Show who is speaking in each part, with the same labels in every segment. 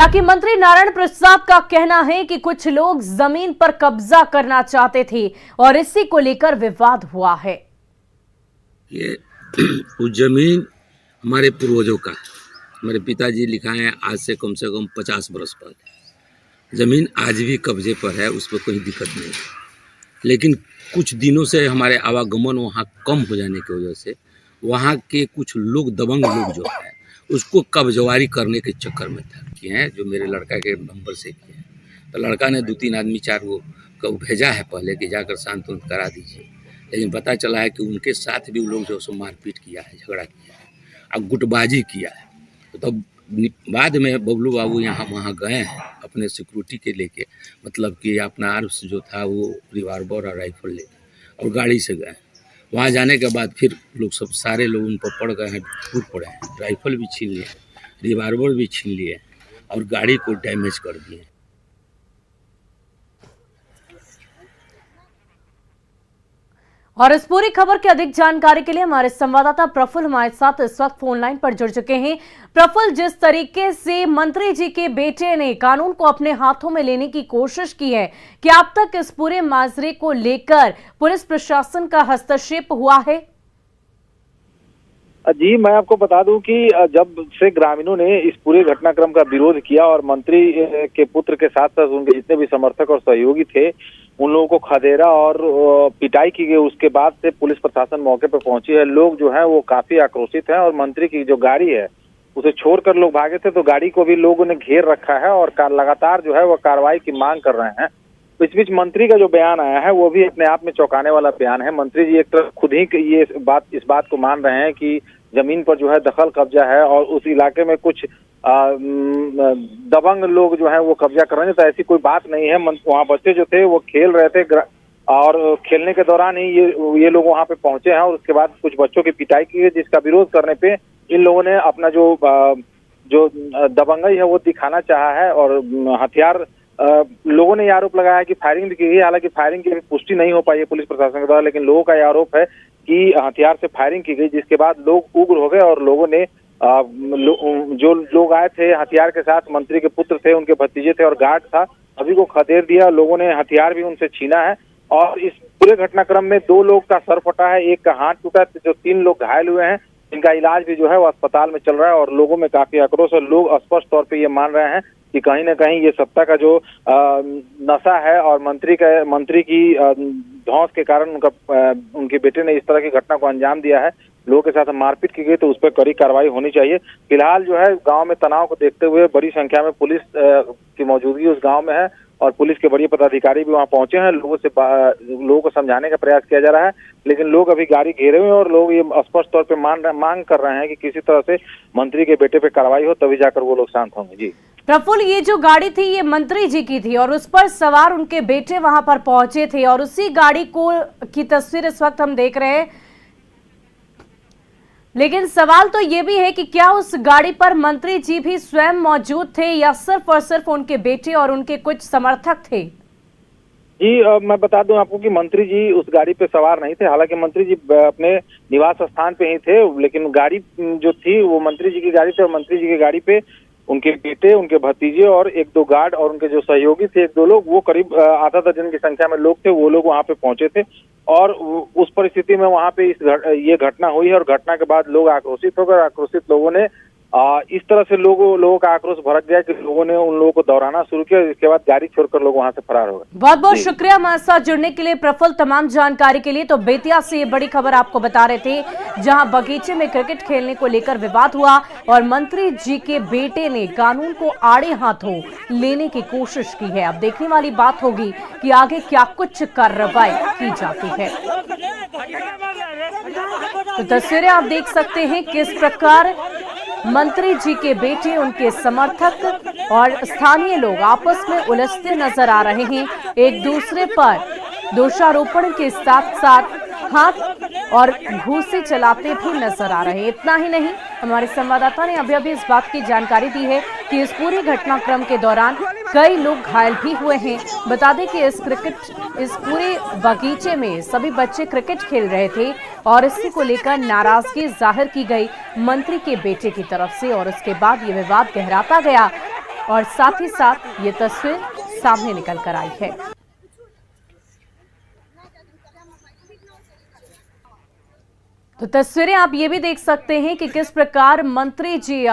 Speaker 1: हालांकि मंत्री नारायण प्रसाद का कहना है कि कुछ लोग जमीन पर कब्जा करना चाहते थे और इसी को लेकर विवाद हुआ है।
Speaker 2: ये उस जमीन हमारे पूर्वजों का है। हमारे पिताजी लिखाए हैं आज से कम 50 बरस पहले। जमीन आज भी कब्जे पर है, उस पर कोई दिक्कत नहीं है। लेकिन कुछ दिनों से हमारे आवागमन वहाँ कम हो जाने की वजह से वहाँ के कुछ लोग, दबंग लोग जो है, उसको कब्जवारी करने के चक्कर में किए हैं, जो मेरे लड़का के नंबर से किए हैं। तो लड़का ने 2-3 आदमी 4 को भेजा है पहले कि जाकर शांत करा दीजिए, लेकिन पता चला है कि उनके साथ भी वो लोग जो सो मारपीट किया है, झगड़ा किया है और गुटबाजी किया है। तो बाद में बबलू बाबू यहाँ वहाँ गए हैं अपने सिक्योरिटी के लेके, मतलब कि अपना आर्म्स जो था वो रिवाल्वर और राइफल लेके और गाड़ी से गए। वहाँ जाने के बाद फिर लोग सब सारे लोग उन पर पड़ गए हैं, टूट पड़े हैं। राइफल भी छीन लिए, रिवाल्वर भी छीन लिए और गाड़ी को डैमेज कर दिए।
Speaker 1: और इस पूरी खबर की अधिक जानकारी के लिए हमारे संवाददाता प्रफुल्ल हमारे साथ इस वक्त फोन लाइन पर जुड़ चुके हैं। प्रफुल्ल, जिस तरीके से मंत्री जी के बेटे ने कानून को अपने हाथों में लेने की कोशिश की है, क्या अब तक इस पूरे माजरे को लेकर पुलिस प्रशासन का हस्तक्षेप हुआ है?
Speaker 3: जी, मैं आपको बता दूं कि जब से ग्रामीणों ने इस पूरे घटनाक्रम का विरोध किया और मंत्री के पुत्र के साथ साथ उनके जितने भी समर्थक और सहयोगी थे, उन लोगों को खदेड़ा और पिटाई की गई, उसके बाद से पुलिस प्रशासन मौके पर पहुंची है। लोग जो है वो काफी आक्रोशित हैं और मंत्री की जो गाड़ी है उसे छोड़कर लोग भागे थे, तो गाड़ी को भी लोगों ने घेर रखा है और लगातार जो है वो कार्रवाई की मांग कर रहे हैं। इस बीच मंत्री का जो बयान आया है वो भी अपने आप में चौंकाने वाला बयान है। मंत्री जी एक तरफ खुद ही इस बात को मान रहे हैं कि जमीन पर जो है दखल कब्जा है और उस इलाके में कुछ दबंग लोग जो है वो कब्जा कर रहे हैं। तो ऐसी कोई बात नहीं है। वहाँ बच्चे जो थे वो खेल रहे थे और खेलने के दौरान ही ये लोग वहाँ पे पहुंचे हैं और उसके बाद कुछ बच्चों की पिटाई की गई, जिसका विरोध करने पे इन लोगों ने अपना जो दबंगई है वो दिखाना चाहा है और हथियार लोगों ने आरोप लगाया है कि फायरिंग भी की गई। हालांकि फायरिंग की पुष्टि नहीं हो पाई है पुलिस प्रशासन के द्वारा, लेकिन लोगों का यह आरोप है कि हथियार से फायरिंग की गई, जिसके बाद लोग उग्र हो गए और लोगों ने जो लोग आए थे हथियार के साथ, मंत्री के पुत्र थे, उनके भतीजे थे और गार्ड था, सभी को खदेड़ दिया। लोगों ने हथियार भी उनसे छीना है और इस पूरे घटनाक्रम में 2 लोग का सर फटा है, एक का हाथ टूटा, जो 3 लोग घायल हुए हैं, जिनका इलाज भी जो है वो अस्पताल में चल रहा है। और लोगों में काफी आक्रोश है। लोग स्पष्ट तौर पे ये मान रहे हैं कि कहीं ना कहीं ये सत्ता का जो नशा है और मंत्री की धौंस के कारण उनके बेटे ने इस तरह की घटना को अंजाम दिया है, लोगों के साथ मारपीट की गई, तो उस पर कड़ी कार्रवाई होनी चाहिए। फिलहाल जो है गांव में तनाव को देखते हुए बड़ी संख्या में पुलिस की मौजूदगी उस गांव में है और पुलिस के बड़े पदाधिकारी भी वहां पहुंचे हैं। लोगों को समझाने का प्रयास किया जा रहा है, लेकिन लोग अभी गाड़ी घेरे हुए हैं और लोग ये स्पष्ट तौर पे मांग कर रहे हैं कि किसी तरह से मंत्री के बेटे पे कार्रवाई हो, तभी जाकर वो लोग शांत होंगे। जी
Speaker 1: प्रफुल्ल, ये जो गाड़ी थी ये मंत्री जी की थी और उस पर सवार उनके बेटे वहां पर पहुंचे थे और उसी गाड़ी की तस्वीर इस वक्त हम देख रहे हैं। लेकिन सवाल तो ये भी है कि क्या उस गाड़ी पर मंत्री जी भी स्वयं मौजूद थे या सिर्फ और सिर्फ उनके बेटे और उनके कुछ समर्थक थे?
Speaker 3: जी, मैं बता दूं आपको कि मंत्री जी उस गाड़ी पे सवार नहीं थे। हालांकि मंत्री जी अपने निवास स्थान पे ही थे, लेकिन गाड़ी जो थी वो मंत्री जी की गाड़ी थी और मंत्री जी की गाड़ी पे उनके बेटे, उनके भतीजे और 1-2 गार्ड और उनके जो सहयोगी थे 1-2 लोग, वो करीब आधा दर्जन की संख्या में लोग थे, वो लोग वहां पे पहुंचे थे। और उस परिस्थिति में वहां पे ये घटना हुई है और घटना के बाद लोग आक्रोशित हो गए। आक्रोशित लोगों ने इस तरह से लोगों का आक्रोश भड़क गया कि लोगों ने उन लोगों को दौड़ाना शुरू किया, इसके बाद गाड़ी छोड़कर लोग वहां से फरार हो गए।
Speaker 1: बहुत बहुत शुक्रिया हमारे साथ जुड़ने के लिए प्रफुल्ल, तमाम जानकारी के लिए। तो बेतिया से ये बड़ी खबर आपको बता रहे थे, जहां बगीचे में क्रिकेट खेलने को लेकर विवाद हुआ और मंत्री जी के बेटे ने कानून को आड़े हाथों लेने की कोशिश की है। अब देखने वाली बात होगी कि आगे क्या कुछ कार्रवाई की जाती है। तो तस्वीरें आप देख सकते हैं किस प्रकार मंत्री जी के बेटे, उनके समर्थक और स्थानीय लोग आपस में उलझते नजर आ रहे हैं, एक दूसरे पर दोषारोपण के साथ साथ हाथ और घूंसे चलाते भी नजर आ रहे हैं। इतना ही नहीं, हमारे संवाददाता ने अभी इस बात की जानकारी दी है कि इस पूरे घटनाक्रम के दौरान कई लोग घायल भी हुए हैं। बता दें कि इस पूरे बगीचे में सभी बच्चे क्रिकेट खेल रहे थे और इसी को लेकर नाराजगी जाहिर की गई मंत्री के बेटे की तरफ से और उसके बाद ये विवाद गहराता गया और साथ ही साथ ये तस्वीर सामने निकल कर आई है। तो तस्वीरें आप ये भी देख सकते हैं कि किस प्रकार मंत्री जी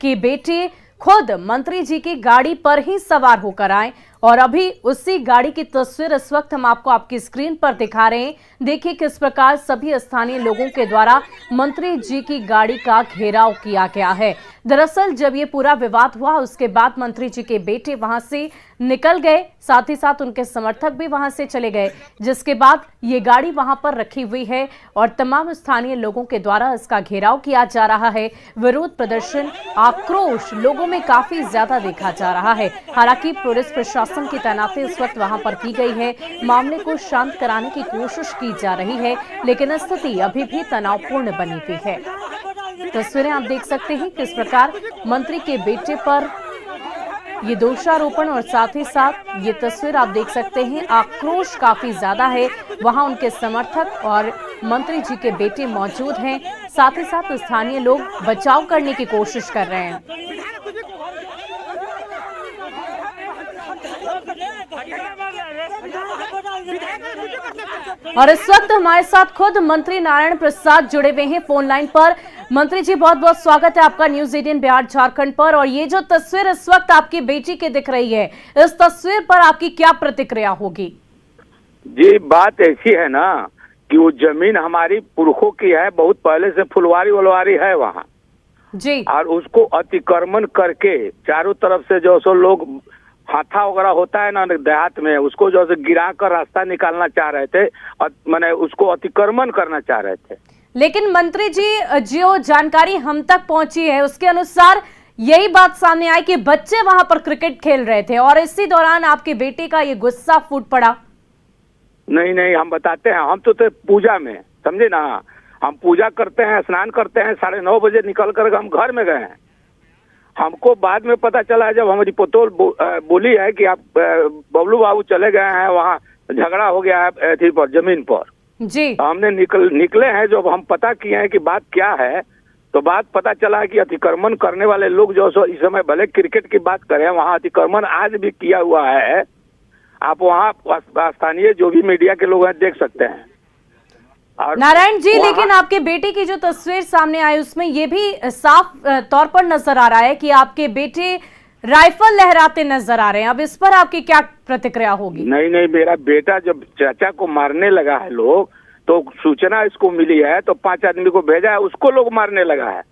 Speaker 1: के बेटे खुद मंत्री जी की गाड़ी पर ही सवार होकर आए और अभी उसी गाड़ी की तस्वीर इस वक्त हम आपको आपकी स्क्रीन पर दिखा रहे हैं। देखिए किस प्रकार सभी स्थानीय लोगों के द्वारा मंत्री जी की गाड़ी का घेराव किया गया है। दरअसल जब ये पूरा विवाद हुआ उसके बाद मंत्री जी के बेटे वहां से निकल गए, साथ ही साथ उनके समर्थक भी वहां से चले गए, जिसके बाद ये गाड़ी वहां पर रखी हुई है और तमाम स्थानीय लोगों के द्वारा इसका घेराव किया जा रहा है। विरोध प्रदर्शन, आक्रोश लोगों में काफी ज्यादा देखा जा रहा है। हालांकि पुलिस प्रशासन की तैनाती इस वक्त वहां पर की गई है, मामले को शांत कराने की कोशिश की जा रही है, लेकिन स्थिति अभी भी तनावपूर्ण बनी हुई है। तस्वीरें आप देख सकते हैं किस प्रकार मंत्री के बेटे पर ये दोषारोपण और साथ ही साथ ये तस्वीर आप देख सकते हैं, आक्रोश काफी ज्यादा है। वहां उनके समर्थक और मंत्री जी के बेटे मौजूद हैं, साथ ही साथ स्थानीय लोग बचाव करने की कोशिश कर रहे हैं। और इस वक्त हमारे साथ खुद मंत्री नारायण प्रसाद जुड़े हुए हैं फोन लाइन पर। मंत्री जी बहुत बहुत स्वागत है आपका न्यूज 18 बिहार झारखंड पर। और ये जो तस्वीर इस वक्त आपकी बेटी की दिख रही है, इस तस्वीर पर आपकी क्या प्रतिक्रिया होगी?
Speaker 4: जी बात ऐसी है ना कि वो जमीन हमारी पुरखों की है, बहुत पहले से फुलवारी वलवारी है वहाँ
Speaker 1: जी, और
Speaker 4: उसको अतिक्रमण करके चारों तरफ से जो सो लोग हाथा वगैरह होता है ना देहात में, उसको जो है गिरा कर रास्ता निकालना चाह रहे थे और मैंने उसको अतिक्रमण करना चाह रहे थे।
Speaker 1: लेकिन मंत्री जी जो जानकारी हम तक पहुंची है उसके अनुसार यही बात सामने आई कि बच्चे वहां पर क्रिकेट खेल रहे थे और इसी दौरान आपके बेटे का ये गुस्सा फूट पड़ा।
Speaker 4: नहीं हम बताते हैं, हम तो थे पूजा में, समझे ना, हम पूजा करते हैं, स्नान करते हैं, 9:30 बजे निकल कर हम घर में गए हैं। हमको बाद में पता चला जब हमारी पोतोल बोली है कि आप बबलू बाबू चले गए हैं, वहाँ झगड़ा हो गया है थी पर जमीन पर
Speaker 1: जी।
Speaker 4: तो हमने निकले हैं, जब हम पता किए हैं कि बात क्या है तो बात पता चला कि अतिक्रमण करने वाले लोग जो सो इस समय भले क्रिकेट की बात करें, वहाँ अतिक्रमण आज भी किया हुआ है। आप वहाँ स्थानीय जो भी मीडिया के लोग हैं देख सकते हैं।
Speaker 1: नारायण जी, लेकिन आपके बेटे की जो तस्वीर सामने आई उसमें ये भी साफ तौर पर नजर आ रहा है कि आपके बेटे राइफल लहराते नजर आ रहे हैं। अब इस पर आपकी क्या प्रतिक्रिया होगी?
Speaker 4: नहीं, मेरा बेटा जब चाचा को मारने लगा है लोग, तो सूचना इसको मिली है तो 5 आदमी को भेजा है, उसको लोग मारने लगा है।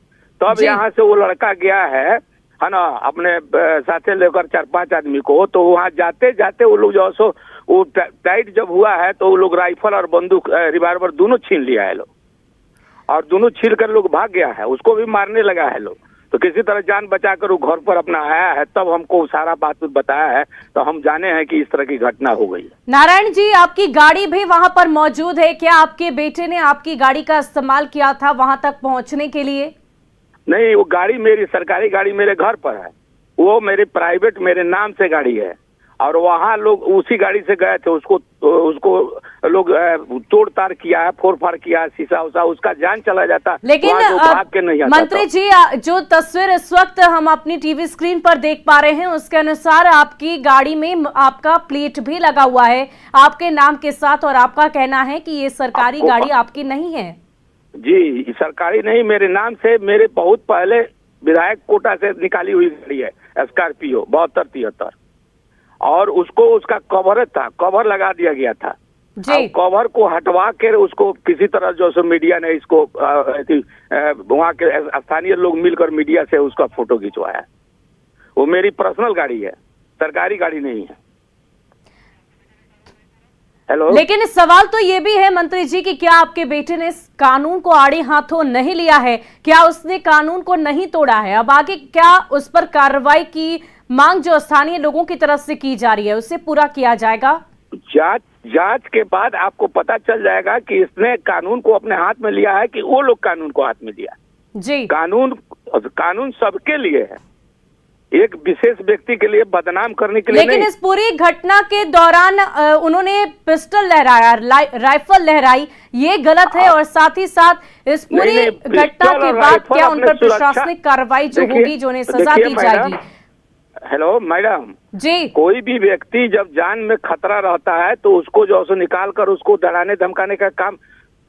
Speaker 4: तो अब यहाँ से वो लड़का गया है ना, अपने साथे लेकर 4-5 आदमी को, तो वहाँ जाते जाते वो लोग जो सो वो टाइट जब हुआ है तो वो लोग राइफल और बंदूक रिवाल्वर दोनों छीन लिया है लोग, और दोनों छीन कर लोग भाग गया है, उसको भी मारने लगा है लोग। तो किसी तरह जान बचाकर वो घर पर अपना आया है, तब हमको सारा बात बताया है, तो हम जाने हैं कि इस तरह की घटना हो गई है।
Speaker 1: नारायण जी, आपकी गाड़ी भी वहां पर मौजूद है, क्या आपके बेटे ने आपकी गाड़ी का इस्तेमाल किया था वहां तक पहुंचने के लिए?
Speaker 4: नहीं, वो गाड़ी मेरी सरकारी गाड़ी मेरे घर पर है, वो मेरी प्राइवेट मेरे नाम से गाड़ी है, और वहाँ लोग उसी गाड़ी से गए थे, उसको लोग तोड़ ताड़ किया है, फोड़ फाड़ किया है, शीशा उसा, उसका जान चला जाता।
Speaker 1: लेकिन
Speaker 4: भाग के नहीं आता।
Speaker 1: मंत्री जी, जो तस्वीर इस वक्त हम अपनी टीवी स्क्रीन पर देख पा रहे हैं उसके अनुसार आपकी गाड़ी में आपका प्लेट भी लगा हुआ है आपके नाम के साथ, और आपका कहना है कि ये सरकारी गाड़ी आपकी नहीं है। जी,
Speaker 4: सरकारी नहीं, मेरे नाम से, मेरे बहुत पहले विधायक कोटा से निकाली हुई गाड़ी है, स्कॉर्पियो 7273, और उसको उसका कवर था, कवर लगा दिया गया था जी। कवर को हटवा कर उसको किसी तरह जो सो मीडिया ने इसको वहाँ के स्थानीय लोग मिलकर मीडिया से उसका फोटो खिंचवाया। वो मेरी पर्सनल गाड़ी है, सरकारी गाड़ी नहीं है। हेलो, लेकिन
Speaker 1: सवाल तो ये भी है मंत्री जी कि क्या आपके बेटे ने कानून को आड़े हाथों नहीं लिया है? क्या उसने कानून को नहीं तोड़ा है? अब आगे क्या उस पर कार्रवाई की मांग जो स्थानीय लोगों की तरफ से की जा रही है उसे पूरा किया जाएगा?
Speaker 4: जांच के बाद आपको पता चल जाएगा कि इसने कानून को अपने हाथ में लिया है कि वो लोग कानून को हाथ में लिया
Speaker 1: जी।
Speaker 4: कानून सबके लिए है, एक विशेष व्यक्ति के लिए बदनाम करने के लिए
Speaker 1: लेकिन
Speaker 4: नहीं।
Speaker 1: इस पूरी घटना के दौरान उन्होंने पिस्टल लहराया, राइफल लहराई, ये गलत है। और साथ ही साथ इस पूरी घटना के बाद क्या उन पर प्रशासनिक कार्रवाई जो होगी, जो उन्हें सजा दी जाएगी?
Speaker 4: हेलो मैडम
Speaker 1: जी
Speaker 4: कोई भी व्यक्ति जब जान में खतरा रहता है तो उसको जो है निकाल कर उसको डराने धमकाने का काम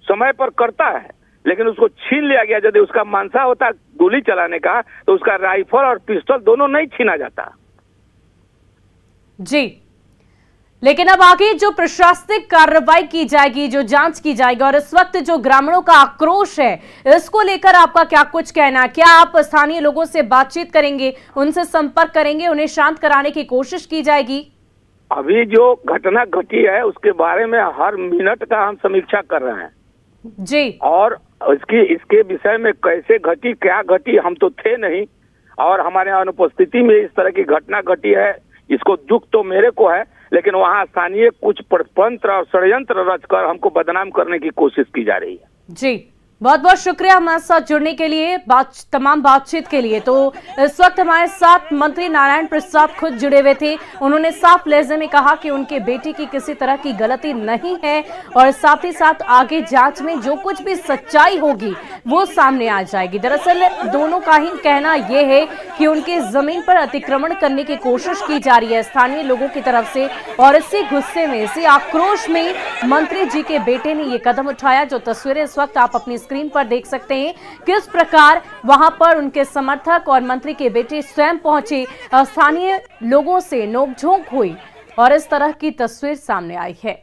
Speaker 4: समय पर करता है, लेकिन उसको छीन लिया गया। यदि उसका मानसा होता गोली चलाने का तो उसका राइफल और पिस्टल दोनों नहीं छीना जाता।
Speaker 1: जी, लेकिन अब आगे जो प्रशासनिक कार्रवाई की जाएगी, जो जांच की जाएगी, और इस वक्त जो ग्रामीणों का आक्रोश है इसको लेकर आपका क्या कुछ कहना है? क्या आप स्थानीय लोगों से बातचीत करेंगे, उनसे संपर्क करेंगे, उन्हें शांत कराने की कोशिश की जाएगी?
Speaker 4: अभी जो घटना घटी है उसके बारे में हर मिनट का हम समीक्षा कर रहे हैं
Speaker 1: जी,
Speaker 4: और इसके विषय में कैसे घटी क्या घटी हम तो थे नहीं, और हमारे अनुपस्थिति में इस तरह की घटना घटी है, इसको दुख तो मेरे को है, लेकिन वहाँ स्थानीय कुछ प्रपंच और षड्यंत्र रचकर हमको बदनाम करने की कोशिश की जा रही है।
Speaker 1: जी, बहुत बहुत शुक्रिया हमारे साथ जुड़ने के लिए, तमाम बातचीत के लिए। तो इस वक्त हमारे साथ मंत्री नारायण प्रसाद खुद जुड़े हुए थे। उन्होंने साफ लहजे में कहा कि उनके बेटे की किसी तरह की गलती नहीं है और साथ ही साथ आगे जांच में जो कुछ भी सच्चाई होगी वो सामने आ जाएगी। दरअसल दोनों का ही कहना यह है कि उनके जमीन पर अतिक्रमण करने की कोशिश की जा रही है स्थानीय लोगों की तरफ से, और इसी गुस्से में, इसी आक्रोश में मंत्री जी के बेटे ने ये कदम उठाया। जो तस्वीरें इस वक्त आप अपनी स्क्रीन पर देख सकते हैं, किस प्रकार वहां पर उनके समर्थक और मंत्री के बेटे स्वयं पहुंचे, स्थानीय लोगों से नोकझोंक हुई और इस तरह की तस्वीर सामने आई है।